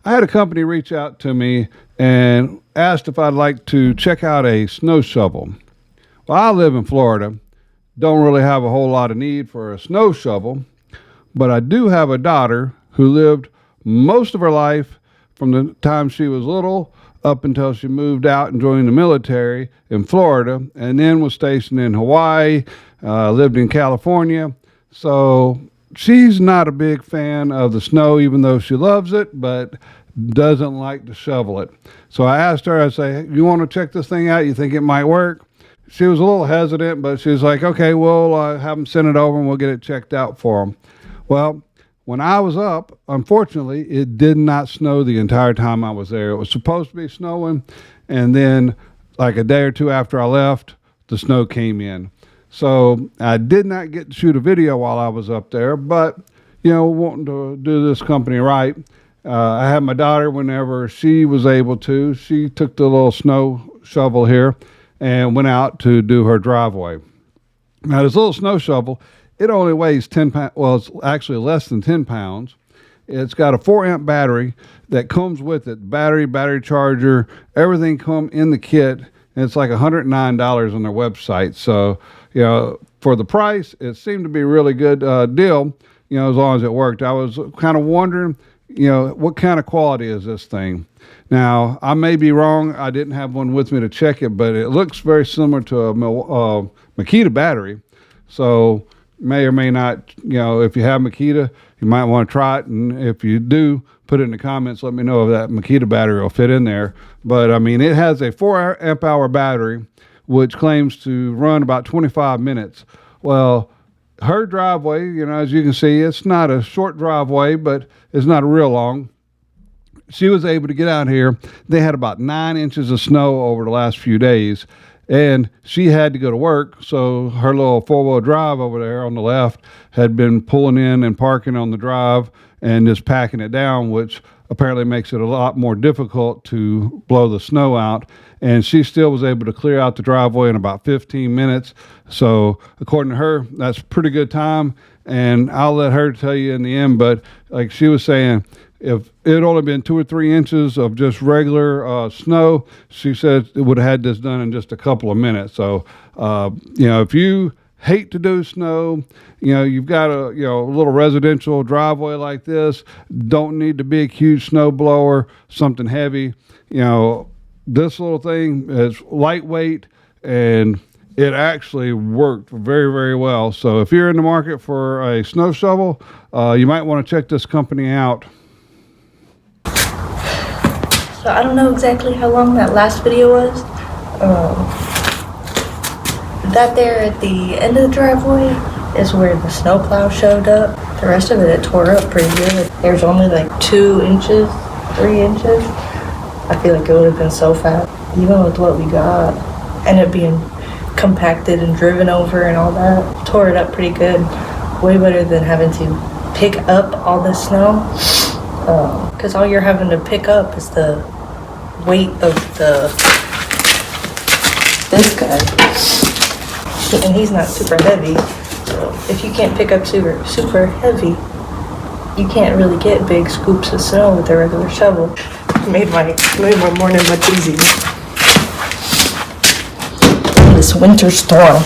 I had a company reach out to me and asked if I'd like to check out a snow shovel. Well, I live in Florida, don't really have a whole lot of need for a snow shovel, but I do have a daughter who lived most of her life from the time she was little up until she moved out and joined the military in Florida, and then was stationed in Hawaii, lived in California. So she's not a big fan of the snow, even though she loves it, but doesn't like to shovel it. So I asked her, I say, you want to check this thing out? You think it might work? She was a little hesitant, but she was like, okay, we'll have them send it over and we'll get it checked out for them. Well, when I was up, unfortunately, it did not snow the entire time I was there. It was supposed to be snowing, and then like a day or two after I left, the snow came in. So I did not get to shoot a video while I was up there, but, you know, wanting to do this company right, I had my daughter, whenever she was able to, she took the little snow shovel here and went out to do her driveway. Now, this little snow shovel, it only weighs 10 pounds. Well, it's actually less than 10 pounds. It's got a 4-amp battery that comes with it. Battery charger, everything come in the kit. And it's like $109 on their website. So, you know, for the price, it seemed to be a really good deal, you know, as long as it worked. I was kind of wondering, you know, what kind of quality is this thing? Now, I may be wrong. I didn't have one with me to check it, but it looks very similar to a Makita battery. So, may or may not, you know, if you have Makita, you might want to try it. And if you do, put it in the comments. Let me know if that Makita battery will fit in there. But, I mean, it has a 4-amp-hour battery, which claims to run about 25 minutes. Well, her driveway, you know, as you can see, it's not a short driveway, but it's not real long. She was able to get out here. They had about 9 inches of snow over the last few days. And she had to go to work, so her little 4-wheel drive over there on the left had been pulling in and parking on the drive and just packing it down, which apparently makes it a lot more difficult to blow the snow out. And she still was able to clear out the driveway in about 15 minutes. So according to her, that's pretty good time. And I'll let her tell you in the end, but like she was saying, if it had only been 2 or 3 inches of just regular snow, she said it would have had this done in just a couple of minutes. So, you know, if you hate to do snow, you know, you've got a little residential driveway like this, don't need the big, huge snow blower, something heavy. You know, this little thing is lightweight and it actually worked very, very well. So if you're in the market for a snow shovel, you might want to check this company out. So I don't know exactly how long that last video was. That there at the end of the driveway is where the snowplow showed up. The rest of it tore up pretty good. There's only like 2 inches, 3 inches. I feel like it would have been so fast, even with what we got, and it being compacted and driven over and all that. Tore it up pretty good. Way better than having to pick up all the snow. Because all you're having to pick up is the weight of this guy, and he's not super heavy. So if you can't pick up super heavy, you can't really get big scoops of snow with a regular shovel. Made my morning much easier. This winter storm.